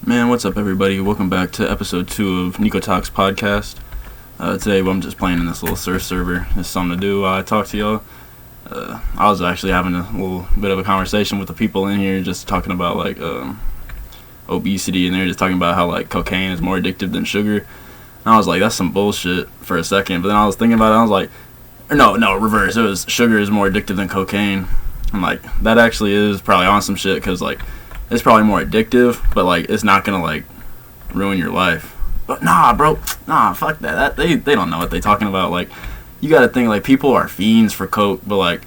Man, what's up, everybody? Welcome back to episode 2 of Niko Talks podcast. Today, I'm just playing in this little surf server. It's something to do while I talk to y'all. I was actually having a little bit of a conversation with the people in here, just talking about obesity, and they're just talking about how cocaine is more addictive than sugar. And I was like, that's some bullshit for a second. But then I was thinking about it. I was like, no, reverse. It was sugar is more addictive than cocaine. I'm like, that actually is probably on some shit, because it's probably more addictive, but it's not gonna ruin your life. But nah, bro, fuck that. They don't know what they talking about. You gotta think people are fiends for coke, but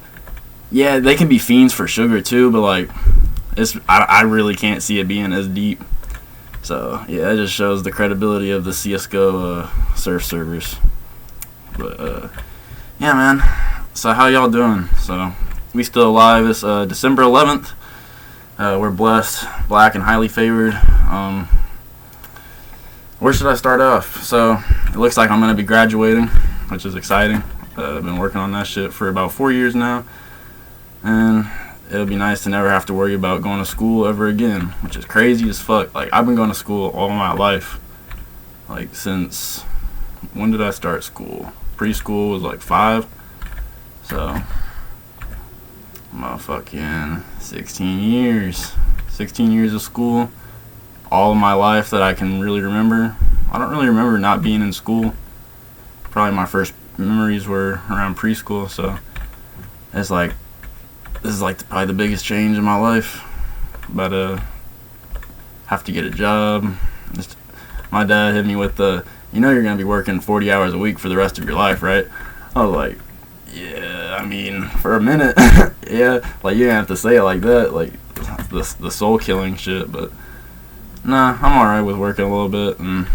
yeah, they can be fiends for sugar too. But I really can't see it being as deep. So yeah, it just shows the credibility of the CS:GO surf servers. But yeah, man. So how y'all doing? So we still alive. It's December 11th. We're blessed, black, and highly favored. Where should I start off? So it looks like I'm going to be graduating, which is exciting. I've been working on that shit for about 4 years now. And it'll be nice to never have to worry about going to school ever again, which is crazy as fuck. I've been going to school all my life. Since, when did I start school? Preschool was 5. So motherfucking 16 years. 16 years of school. All of my life that I can really remember. I don't really remember not being in school. Probably my first memories were around preschool, so it's this is probably the biggest change in my life. But have to get a job. My dad hit me with you're gonna be working 40 hours a week for the rest of your life, right? I was like, yeah, I mean, for a minute. Yeah, you didn't have to say it like that, the soul killing shit, but nah, I'm alright with working a little bit, and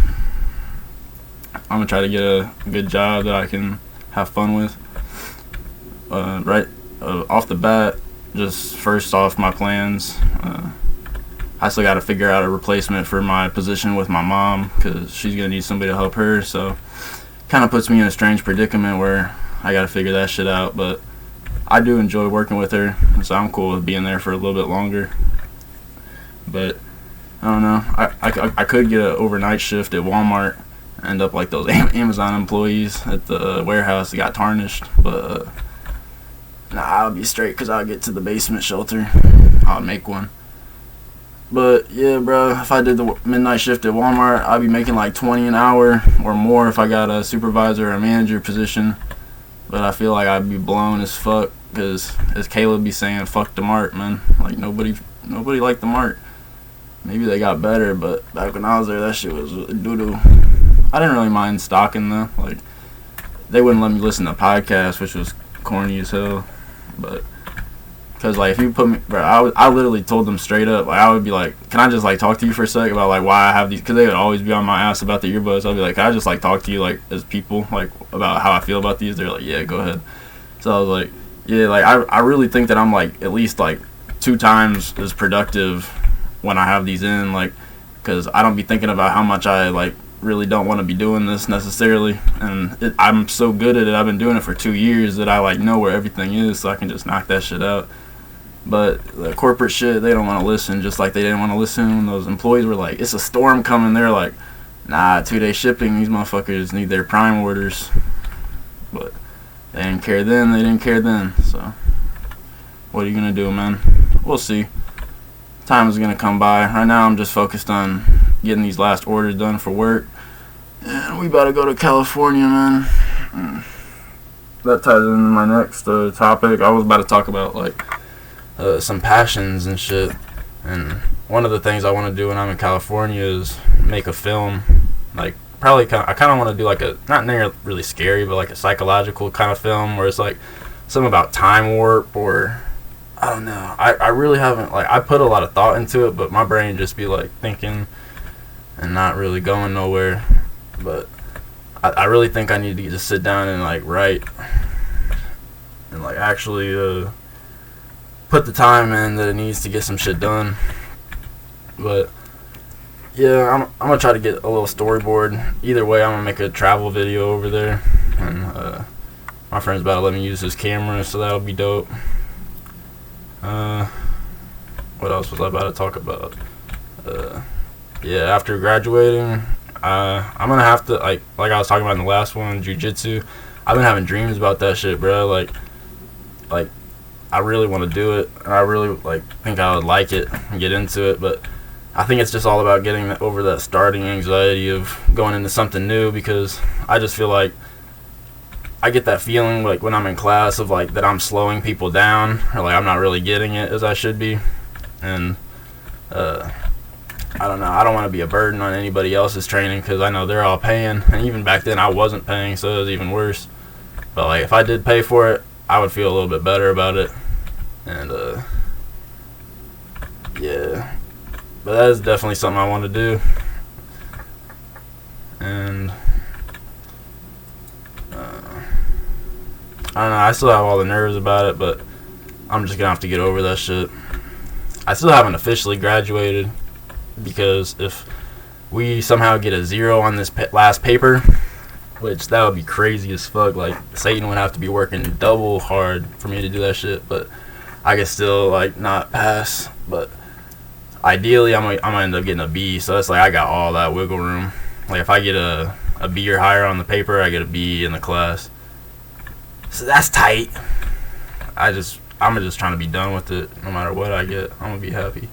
I'm gonna try to get a good job that I can have fun with. Off the bat, just first off, my plans, I still gotta figure out a replacement for my position with my mom, because she's gonna need somebody to help her, so kind of puts me in a strange predicament where I gotta figure that shit out, but I do enjoy working with her, so I'm cool with being there for a little bit longer. But I don't know. I could get an overnight shift at Walmart, end up like those Amazon employees at the warehouse that got tarnished. But nah, I'll be straight because I'll get to the basement shelter. I'll make one. But yeah, bro, if I did the midnight shift at Walmart, I'd be making 20 an hour or more if I got a supervisor or a manager position. But I feel like I'd be blown as fuck, because as Caleb be saying, fuck the mart, man. Nobody liked the mart. Maybe they got better, but back when I was there, that shit was doo-doo. I didn't really mind stocking, though. They wouldn't let me listen to podcasts, which was corny as hell. But because if you put me, bro, I literally told them straight up, I would be like, can I just talk to you for a sec about why I have these, because they would always be on my ass about the earbuds. I'd be like, can I just talk to you as people, about how I feel about these? They're like, yeah, go ahead. So I was like, yeah, I really think that I'm at least 2 times as productive when I have these in, because I don't be thinking about how much I really don't want to be doing this necessarily, and I'm so good at it. I've been doing it for 2 years that I know where everything is, so I can just knock that shit out. But the corporate shit, they don't want to listen, just like they didn't want to listen when those employees were like, it's a storm coming. They're like, nah, 2-day shipping, these motherfuckers need their prime orders. But they didn't care then, so what are you gonna do, man? We'll see. Time is gonna come by. Right now I'm just focused on getting these last orders done for work, and we about to go to California, man. That ties into my next topic. I was about to talk about some passions and shit, and one of the things I want to do when I'm in California is make a film. I kind of want to do a not really scary, but a psychological kind of film where it's something about time warp, or I don't know. I really haven't I put a lot of thought into it, but my brain just be thinking and not really going nowhere. But I really think I need to just sit down and write and actually put the time in that it needs to get some shit done. But yeah, I'm gonna try to get a little storyboard. Either way, I'm gonna make a travel video over there, and my friend's about to let me use his camera, so that'll be dope. What else was I about to talk about? yeah, after graduating, I'm gonna have to like I was talking about in the last one, jujitsu. I've been having dreams about that shit, bro. Like I really want to do it, and I really think I would like it and get into it, but I think it's just all about getting over that starting anxiety of going into something new, because I just feel like I get that feeling like when I'm in class of like that I'm slowing people down, or like I'm not really getting it as I should be, and I don't know. I don't want to be a burden on anybody else's training, because I know they're all paying, and even back then I wasn't paying, so it was even worse. But like if I did pay for it, I would feel a little bit better about it, and yeah. But that is definitely something I want to do, and I don't know. I still have all the nerves about it, but I'm just gonna have to get over that shit. I still haven't officially graduated, because if we somehow get a 0 on this last paper, which that would be crazy as fuck, like Satan would have to be working double hard for me to do that shit, but I could still like not pass. But ideally I'm gonna end up getting a B, so that's like I got all that wiggle room. Like if I get a B or higher on the paper, I get a B in the class, so that's tight. I'm just trying to be done with it. No matter what I get, I'm gonna be happy.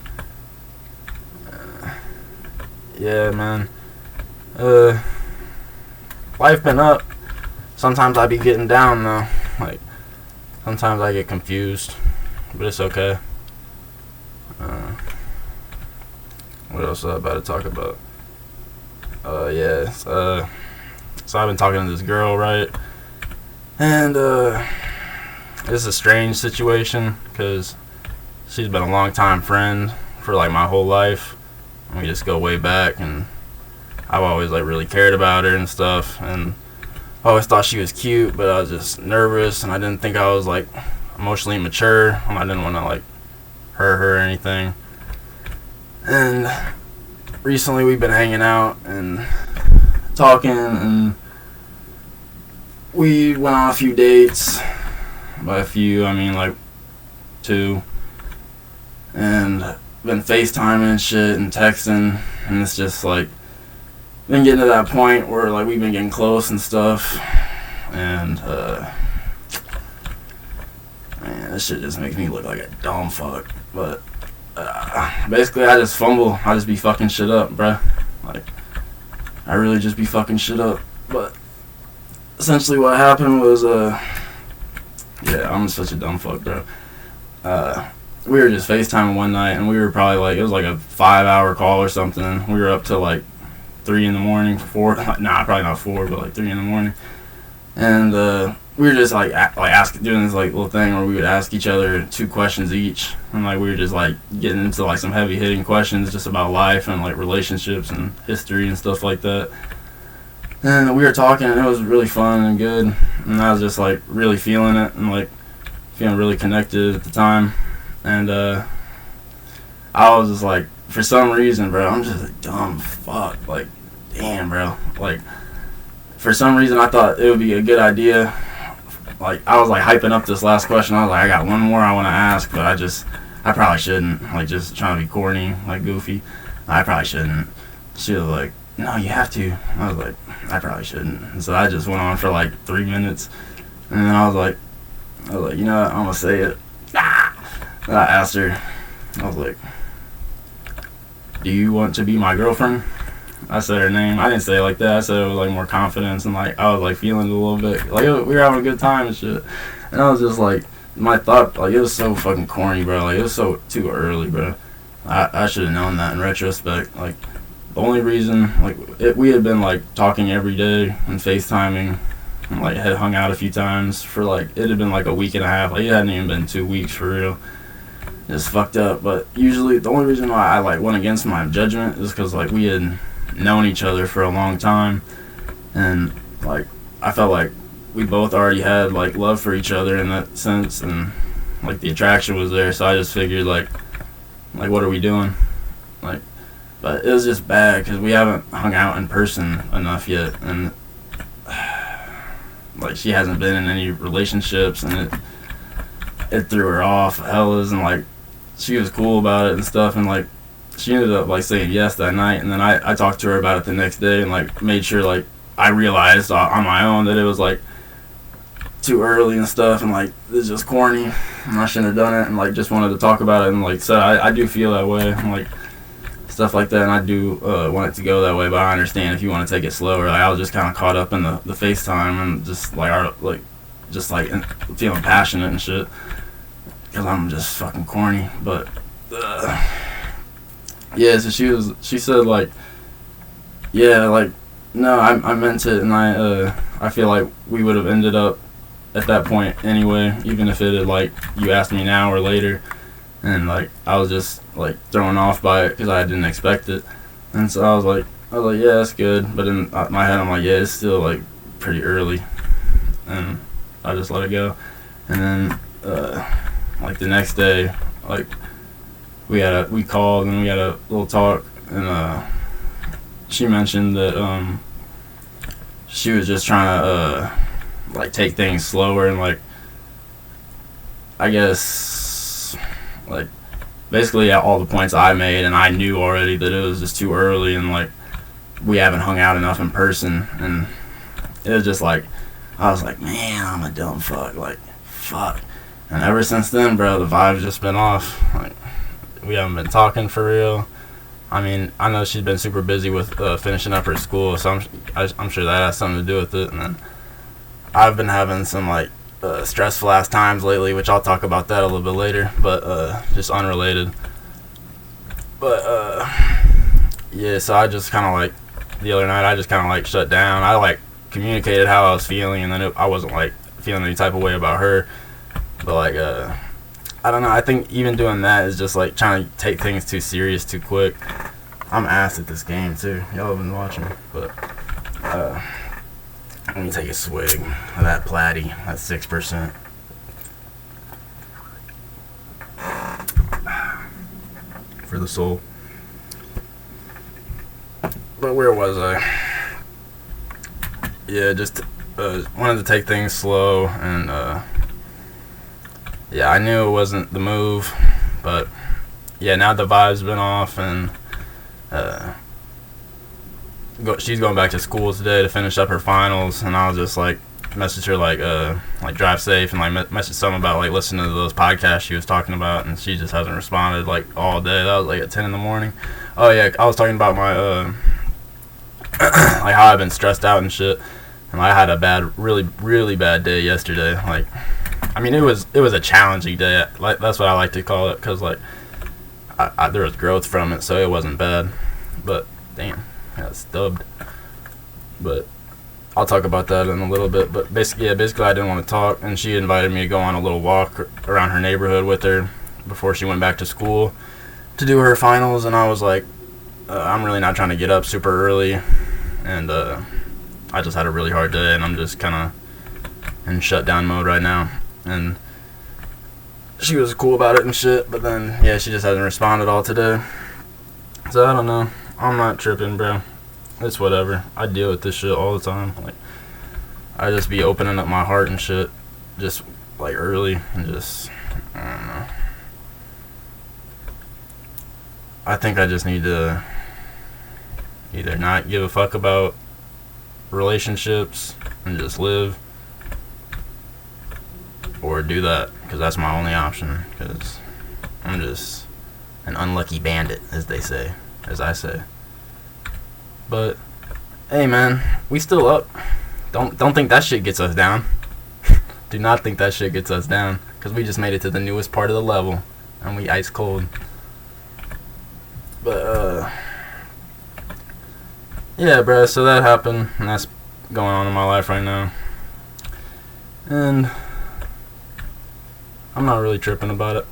Yeah, man. Life been up. Sometimes I be getting down though. Like sometimes I get confused, but it's okay. What else was I about to talk about? Yeah. So I've been talking to this girl, right? And it's a strange situation, because she's been a long time friend for like my whole life. We just go way back, and I've always like really cared about her and stuff, and I always thought she was cute, but I was just nervous, and I didn't think I was like emotionally mature, and I didn't want to like hurt her or anything. And recently we've been hanging out and talking, and we went on a few dates. By a few, I mean like 2, and been FaceTiming and shit and texting, and it's just like been getting to that point where like we've been getting close and stuff, and man, this shit just makes me look like a dumb fuck. But basically I just fumble. I just be fucking shit up, bruh. Like I really just be fucking shit up. But essentially what happened was yeah, I'm such a dumb fuck, bro. We were just FaceTiming one night, and we were probably like, it was like a 5-hour call or something. We were up till like 3 in the morning, 4. Nah, probably not 4, but like 3 in the morning. And we were just like doing this like little thing where we would ask each other 2 questions each, and like we were just like getting into like some heavy hitting questions just about life and like relationships and history and stuff like that. And we were talking, and it was really fun and good, and I was just like really feeling it and like feeling really connected at the time. And I was just like, for some reason, bro, I'm just a dumb fuck. Like, damn, bro. Like, for some reason, I thought it would be a good idea. Like, I was like hyping up this last question. I was like, I got one more I want to ask, but I probably shouldn't. Like, just trying to be corny, like goofy. I probably shouldn't. She was like, no, you have to. I was like, I probably shouldn't. And so I just went on for like 3 minutes, and then I was like, you know what, I'm gonna say it. And I asked her, I was like, do you want to be my girlfriend? I said her name. I didn't say it like that. I said it with like more confidence, and like I was like feeling it a little bit. Like we were having a good time and shit. And I was just like, my thought, like it was so fucking corny, bro. Like it was so too early, bro. I should have known that in retrospect. Like the only reason, like we had been like talking every day and FaceTiming, and like had hung out a few times for like, it had been like a week and a half. Like it hadn't even been 2 weeks for real. It's fucked up. But usually the only reason why I like went against my judgment is because like we had known each other for a long time, and like I felt like we both already had like love for each other in that sense, and like the attraction was there. So I just figured like what are we doing? Like, but it was just bad because we haven't hung out in person enough yet, and like she hasn't been in any relationships, and it threw her off hellas, and like she was cool about it and stuff, and like she ended up like saying yes that night, and then I talked to her about it the next day and like made sure like I realized on my own that it was like too early and stuff, and like it's just corny and I shouldn't have done it, and like just wanted to talk about it, and like so I do feel that way and like stuff like that, and I do want it to go that way, but I understand if you want to take it slower. Like I was just kind of caught up in the FaceTime and just like feeling passionate and shit because I'm just fucking corny. But yeah, so she said like, yeah, like no, I meant it, and I feel like we would have ended up at that point anyway, even if it had like you asked me now or later. And like I was just like thrown off by it because I didn't expect it, and so I was like, yeah, that's good. But in my head, I'm like, yeah, it's still like pretty early, and I just let it go. And then like the next day, like we called and we had a little talk, and she mentioned that she was just trying to like take things slower and like I guess. Like, basically at all the points I made, and I knew already that it was just too early, and like we haven't hung out enough in person, and it was just like I was like, man, I'm a dumb fuck, like fuck. And ever since then, bro, the vibe's just been off. Like we haven't been talking for real. I mean, I know she's been super busy with finishing up her school, so I'm sure that has something to do with it. And then I've been having some like stressful ass times lately, which I'll talk about that a little bit later, but just unrelated. But yeah, so I just kind of like the other night I just kind of like shut down. I like communicated how I was feeling, and then I wasn't like feeling any type of way about her, but like I don't know, I think even doing that is just like trying to take things too serious too quick. I'm ass at this game too, y'all have been watching, but let me take a swig of that Platy. That's 6%. For the soul. But where was I? Yeah, just wanted to take things slow, and yeah, I knew it wasn't the move, but yeah, now the vibe's been off, and she's going back to school today to finish up her finals, and I'll just like message her like drive safe, and like message something about like listening to those podcasts she was talking about, and she just hasn't responded like all day. That was like at 10 in the morning. Oh yeah, I was talking about my like how I've been stressed out and shit, and I had a really bad day yesterday. Like I mean, it was a challenging day, like that's what I like to call it, because like there was growth from it, so it wasn't bad. But damn, I got stubbed. But I'll talk about that in a little bit. But basically I didn't want to talk, and she invited me to go on a little walk around her neighborhood with her before she went back to school to do her finals, and I was like, I'm really not trying to get up super early, and I just had a really hard day, and I'm just kind of in shutdown mode right now. And she was cool about it and shit, but then yeah, she just hasn't responded all today, so I don't know. I'm not tripping, bro. It's whatever. I deal with this shit all the time. Like, I just be opening up my heart and shit, just like early, and just I don't know. I think I just need to either not give a fuck about relationships and just live, or do that, because that's my only option, because I'm just an unlucky bandit, as I say. But hey, man, we still up. Don't think that shit gets us down. Do not think that shit gets us down, because we just made it to the newest part of the level, and we ice cold. But yeah, bruh, so that happened, and that's going on in my life right now, and I'm not really tripping about it.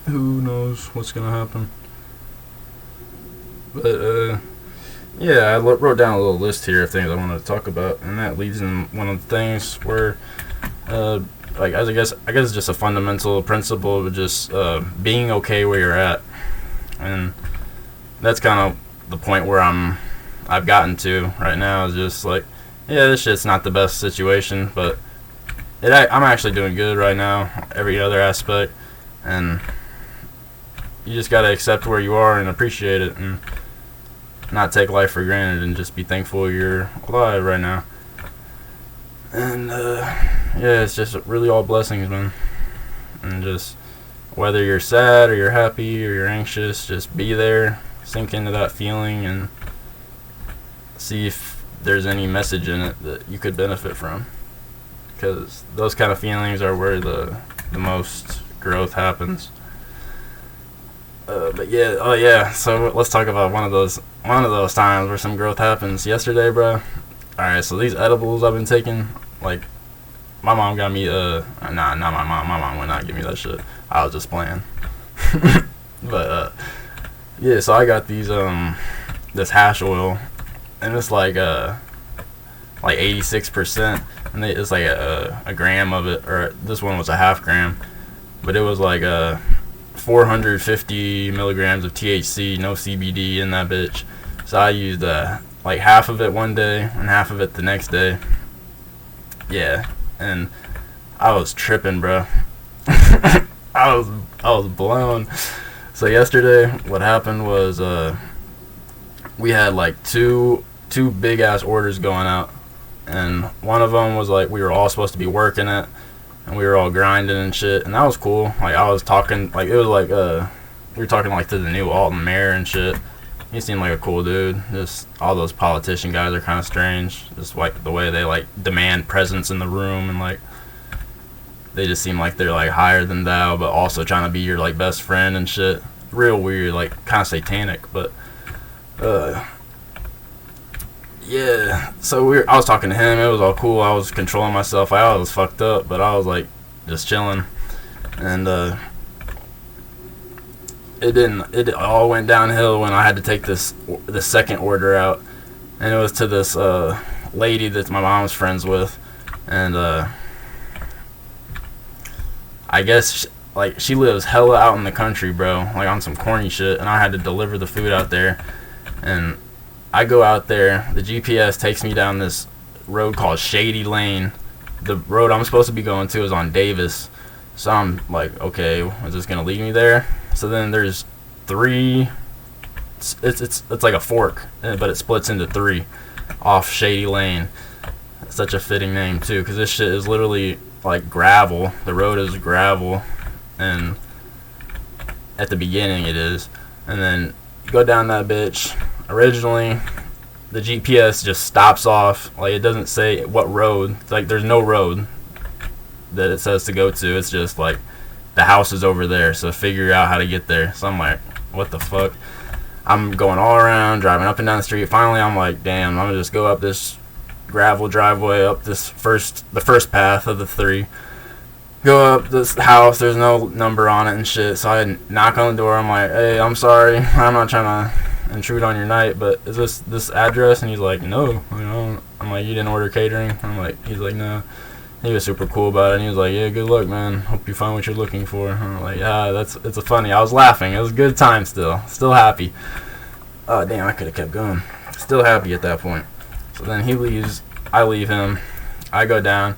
Who knows what's gonna happen? But yeah, I wrote down a little list here of things I wanted to talk about, and that leads in one of the things where like I guess it's just a fundamental principle of just being okay where you're at, and that's kind of the point where I've gotten to right now, is just like, yeah, this shit's not the best situation, but I'm actually doing good right now, every other aspect, and you just gotta accept where you are and appreciate it, and not take life for granted, and just be thankful you're alive right now. And yeah, it's just really all blessings, man. And just whether you're sad or you're happy or you're anxious, just be there, sink into that feeling, and see if there's any message in it that you could benefit from, because those kind of feelings are where the most growth happens. But yeah, oh yeah, so let's talk about one of those times where some growth happens. Yesterday, bro. Alright, so these edibles I've been taking, like, my mom got me, not my mom would not give me that shit. I was just playing. But, yeah, so I got these, this hash oil, and it's like 86%, and it's like a gram of it, or this one was a half gram, but it was like, 450 milligrams of THC, no CBD in that bitch. So I used, like half of it one day and half of it the next day. Yeah, and I was tripping, bro. I was blown. So yesterday, what happened was we had like two big ass orders going out, and one of them was like we were all supposed to be working it, and we were all grinding and shit, and that was cool. Like I was talking, like it was like we were talking like to the new Alton mayor and shit. He seemed like a cool dude. Just all those politician guys are kind of strange. Just like the way they like demand presence in the room, and like they just seem like they're like higher than thou, but also trying to be your like best friend and shit. Real weird, like kind of satanic. But yeah. So I was talking to him. It was all cool. I was controlling myself. I was fucked up, but I was like just chilling, and it all went downhill when I had to take the second order out, and it was to this lady that my mom's friends with, and I guess she lives hella out in the country, bro, like on some corny shit, and I had to deliver the food out there, and I go out there, the GPS takes me down this road called Shady Lane. The road I'm supposed to be going to is on Davis, so I'm like, okay, is this gonna lead me there? So then there's three. It's like a fork, but it splits into three off Shady Lane. It's such a fitting name too, because this shit is literally like gravel. The road is gravel, and at the beginning it is, and then you go down that bitch. Originally, the GPS just stops off. Like it doesn't say what road. Like there's no road that it says to go to. It's just like the house is over there, so figure out how to get there. So I'm like, what the fuck? I'm going all around, driving up and down the street. Finally, I'm like, damn, I'm gonna just go up this gravel driveway, up the first path of the three. Go up this house, there's no number on it and shit. So I knock on the door. I'm like, hey, I'm sorry, I'm not trying to intrude on your night, but is this address? And he's like, no, I'm like, you didn't order catering? He's like, no. He was super cool about it, and he was like, yeah, good luck, man. Hope you find what you're looking for. And I'm like, yeah, it's a funny. I was laughing. It was a good time still happy. Oh, damn, I could have kept going. Still happy at that point. So then he leaves. I leave him. I go down.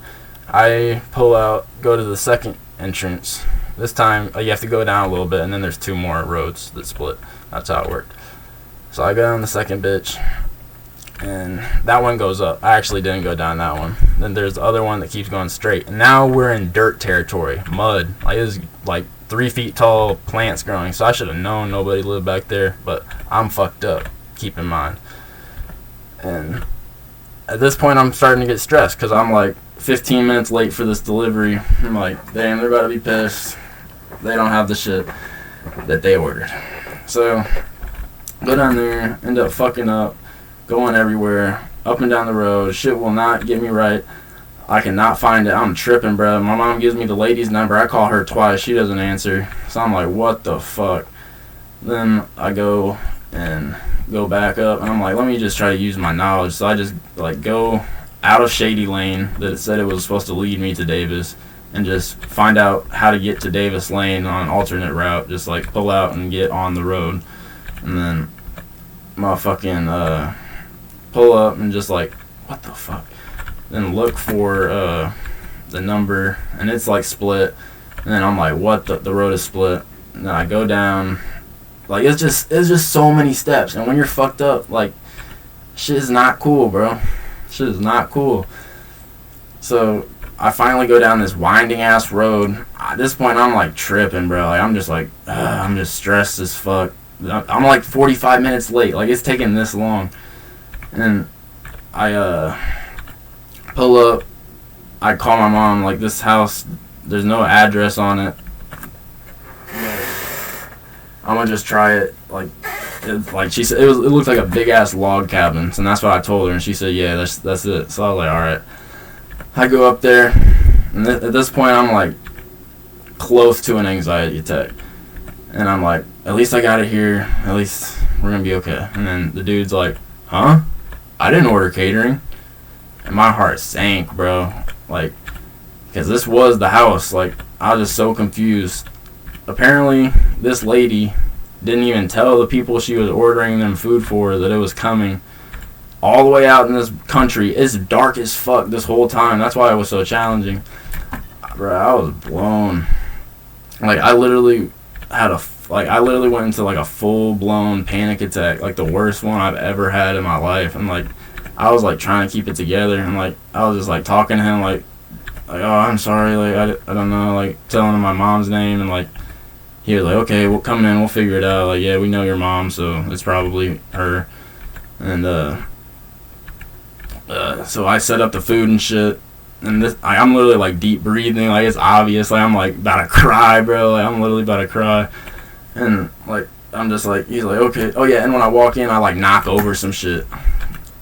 I pull out, go to the second entrance. This time, you have to go down a little bit, and then there's two more roads that split. That's how it worked. So I go down the second bitch, and that one goes up. I actually didn't go down that one. Then there's the other one that keeps going straight. And now we're in dirt territory, mud. Like it was like 3 feet tall plants growing. So I should have known nobody lived back there, but I'm fucked up. Keep in mind. And at this point, I'm starting to get stressed because I'm like 15 minutes late for this delivery. I'm like, damn, they're about to be pissed. They don't have the shit that they ordered. So go down there, end up fucking up. Going everywhere, up and down the road. Shit will not get me right. I cannot find it. I'm tripping, bro. My mom gives me the lady's number. I call her twice. She doesn't answer. So I'm like, what the fuck? Then I go back up, and I'm like, let me just try to use my knowledge. So I just like go out of Shady Lane that it said it was supposed to lead me to Davis, and just find out how to get to Davis Lane on an alternate route. Just like pull out and get on the road, and then motherfucking pull up and just like, what the fuck? Then look for the number, and it's like split. And then I'm like, what? The road is split. And then I go down, Like, it's just so many steps. And when you're fucked up, like, shit is not cool, bro. Shit is not cool. So I finally go down this winding ass road. At this point, I'm like tripping, bro. Like, I'm just stressed as fuck. I'm like 45 minutes late. Like, it's taking this long. And I pull up. I call my mom. Like, this house, there's no address on it. I'm gonna just try it. Like she said, it looked like a big ass log cabin, and that's what I told her. And she said, "Yeah, that's it." So I was like, "All right." I go up there, and at this point, I'm like close to an anxiety attack, and I'm like, "At least I got it here. At least we're gonna be okay." And then the dude's like, "Huh? I didn't order catering," and my heart sank, bro. Like, because this was the house. Like, I was just so confused. Apparently, this lady didn't even tell the people she was ordering them food for that it was coming. All the way out in this country, it's dark as fuck this whole time. That's why it was so challenging. Bro, I was blown. Like, I literally went into like a full-blown panic attack, like the worst one I've ever had in my life. And like, I was like trying to keep it together, and like, I was just like talking to him like, oh, I'm sorry, like, I don't know, like telling him my mom's name, and like, he was like, okay, we'll come in, we'll figure it out. Like, yeah, we know your mom, so it's probably her. And so I set up the food and shit. And I'm literally like deep breathing. Like, it's obvious. Like, I'm like about to cry, bro. Like, I'm literally about to cry. And like, I'm just like, he's like, okay. Oh yeah. And when I walk in, I like knock over some shit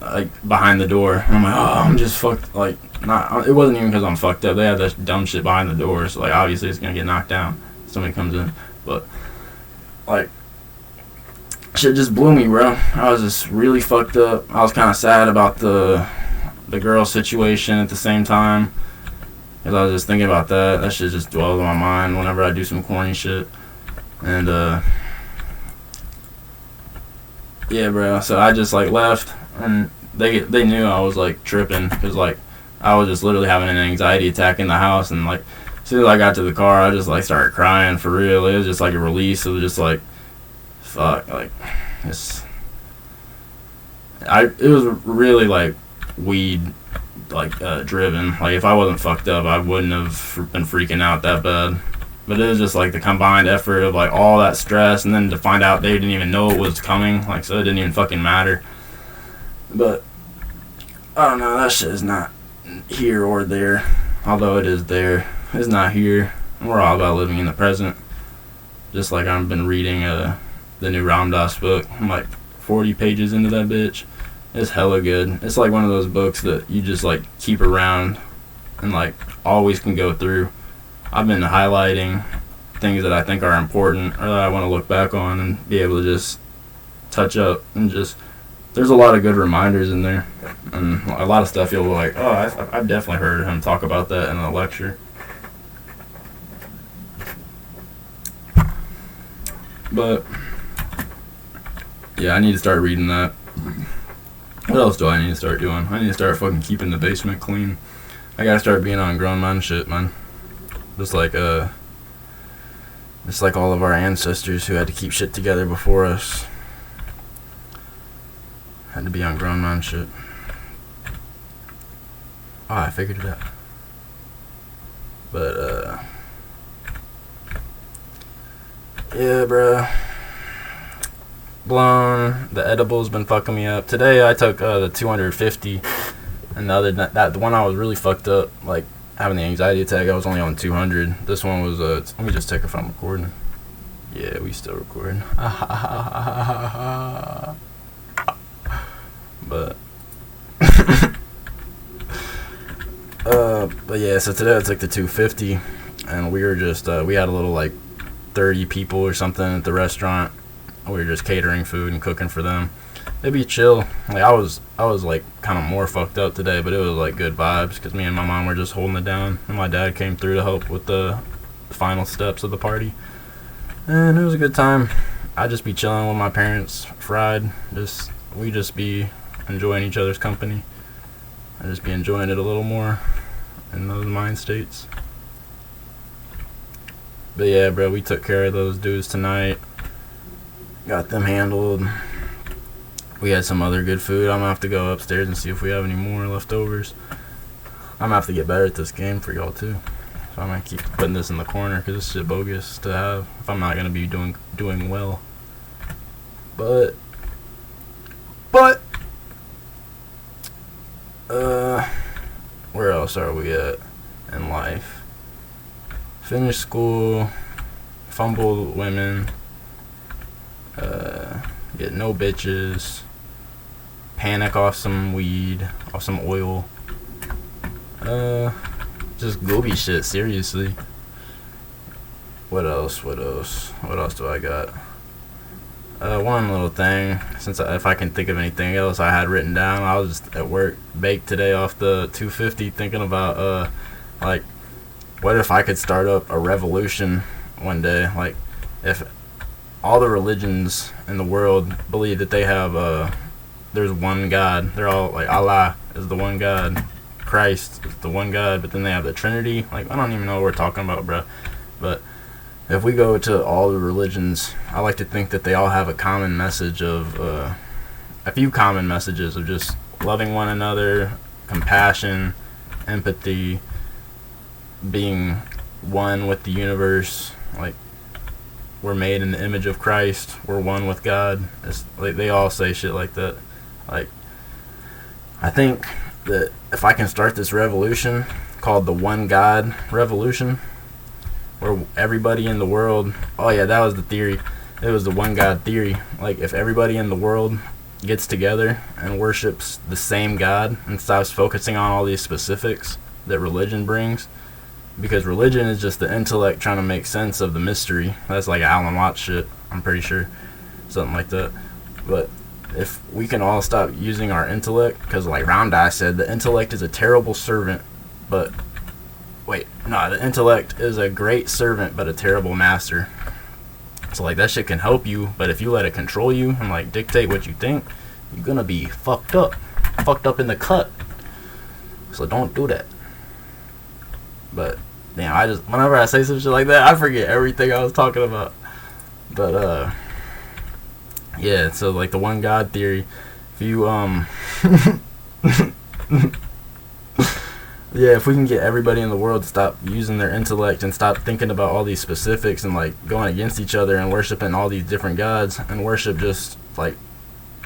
like behind the door. And I'm like, oh, I'm just fucked. Like, it wasn't even because I'm fucked up. They had that dumb shit behind the door. So like, obviously it's gonna get knocked down. Somebody comes in. But like, shit just blew me, bro. I was just really fucked up. I was kind of sad about the girl situation at the same time, because I was just thinking about that. That shit just dwells in my mind whenever I do some corny shit. And yeah, bro. So I just like left, and they knew I was like tripping, because like I was just literally having an anxiety attack in the house. And like, as soon as I got to the car, I just like started crying for real. It was just like a release of just like, fuck, like, it was really like weed like driven. Like, if I wasn't fucked up, I wouldn't have been freaking out that bad. But it was just like the combined effort of like all that stress, and then to find out they didn't even know it was coming, like, so it didn't even fucking matter. But I don't know, that shit is not here or there. Although it is there, it's not here. We're all about living in the present. Just like I've been reading the new Ram Dass book. I'm like 40 pages into that bitch. It's hella good. It's like one of those books that you just like keep around and like always can go through. I've been highlighting things that I think are important or that I want to look back on and be able to just touch up, and just, there's a lot of good reminders in there, and a lot of stuff you'll be like, oh, I've definitely heard him talk about that in a lecture. But yeah, I need to start reading that. What else do I need to start doing? I need to start fucking keeping the basement clean. I gotta start being on grown man shit, man. Just like all of our ancestors who had to keep shit together before us had to be on grown man shit. Oh, I figured it out. But yeah, bruh. Blown. The edible's been fucking me up. Today I took the 250, and the one I was really fucked up, like having the anxiety attack, I was only on 200. This one was let me just check if I'm recording. Yeah, we still recording. But but yeah, so today I took the 250, and we were just we had a little like 30 people or something at the restaurant. We were just catering food and cooking for them. It'd be chill. Like, I was like kind of more fucked up today, but it was like good vibes, because me and my mom were just holding it down, and my dad came through to help with the final steps of the party, and it was a good time. I'd just be chilling with my parents, fried. We just be enjoying each other's company. I'd just be enjoying it a little more in those mind states. But yeah, bro, we took care of those dudes tonight. got them handled. We had some other good food. I'm gonna have to go upstairs and see if we have any more leftovers. I'm gonna have to get better at this game for y'all too. So I'm gonna keep putting this in the corner because this shit bogus to have if I'm not gonna be doing well. But where else are we at in life? Finish school, fumble women, get no bitches, panic off some weed, off some oil, just gooby shit, seriously. What else do I got? One little thing, if I can think of anything else I had written down, I was just at work, baked today off the 250, thinking about, like, what if I could start up a revolution one day? Like, if all the religions in the world believe that they have, there's one God. They're all, like, Allah is the one God, Christ is the one God, but then they have the Trinity. Like, I don't even know what we're talking about, bro. But if we go to all the religions, I like to think that they all have a common message of, a few common messages of just loving one another, compassion, empathy, being one with the universe. Like, we're made in the image of Christ, we're one with God. It's like they all say shit like that. Like, I think that if I can start this revolution called the One God Revolution, where everybody in the world, oh yeah, that was the theory, it was the one God theory. Like, if everybody in the world gets together and worships the same God and stops focusing on all these specifics that religion brings, because religion is just the intellect trying to make sense of the mystery. That's like Alan Watts shit, I'm pretty sure, something like that. But if we can all stop using our intellect, because like Ramdas said, the intellect is a terrible servant, but the intellect is a great servant but a terrible master. So like, that shit can help you, but if you let it control you and like dictate what you think, you're gonna be fucked up in the cut. So don't do that. But damn, whenever I say some shit like that, I forget everything I was talking about. But yeah, so like the one God theory, if you yeah, if we can get everybody in the world to stop using their intellect and stop thinking about all these specifics and like going against each other and worshiping all these different gods, and worship just like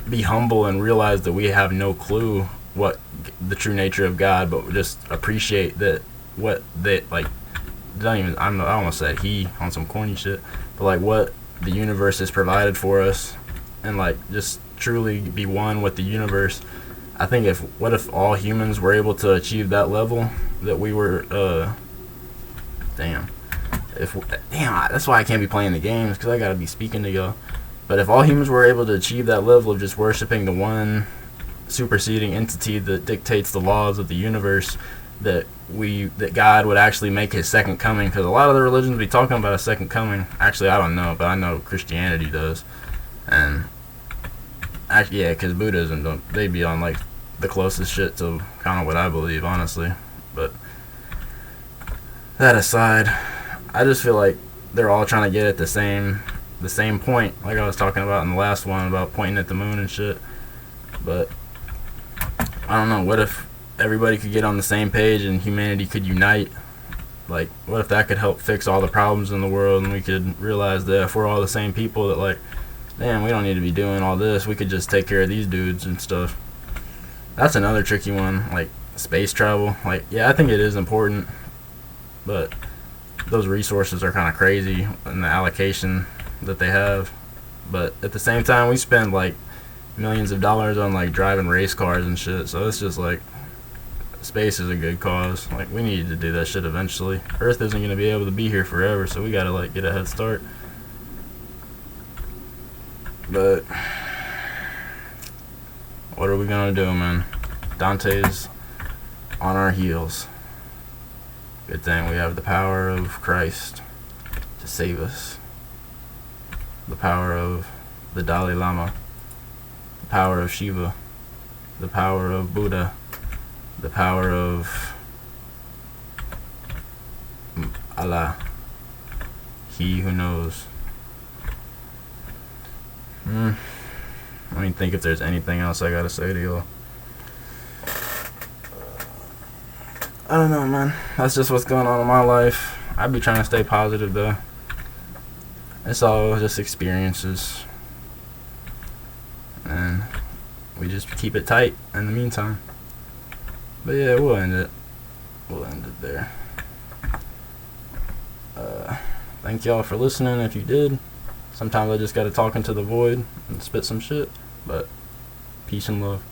be humble and realize that we have no clue what the true nature of God, but just appreciate that what they like. I almost said he on some corny shit, but like what the universe has provided for us, and like just truly be one with the universe. I think what if all humans were able to achieve that level that we were, that's why I can't be playing the games, because I gotta be speaking to y'all. But if all humans were able to achieve that level of just worshiping the one superseding entity that dictates the laws of the universe, that God would actually make his second coming, because a lot of the religions be talking about a second coming. Actually, I don't know, but I know Christianity does. And actually, yeah, because Buddhism, they be on like the closest shit to kind of what I believe, honestly. But that aside, I just feel like they're all trying to get at the same point, like I was talking about in the last one about pointing at the moon and shit. But I don't know, what if everybody could get on the same page and humanity could unite? Like, what if that could help fix all the problems in the world, and we could realize that if we're all the same people, that like, damn, we don't need to be doing all this, we could just take care of these dudes and stuff. That's another tricky one, like space travel. Like, yeah, I think it is important, but those resources are kind of crazy in the allocation that they have. But at the same time, we spend like millions of dollars on like driving race cars and shit, so it's just like, space is a good cause. Like, we need to do that shit eventually. Earth isn't going to be able to be here forever, so we gotta like get a head start. But what are we gonna do, man? Dante's on our heels. Good thing we have the power of Christ to save us. The power of the Dalai Lama. The power of Shiva. The power of Buddha. The power of Allah. He who knows. Let me think if there's anything else I gotta say to y'all. I don't know, man. That's just what's going on in my life. I be trying to stay positive, though. It's all just experiences. And we just keep it tight in the meantime. But yeah, we'll end it. We'll end it there. Thank y'all for listening if you did. Sometimes I just gotta talk into the void and spit some shit. But peace and love.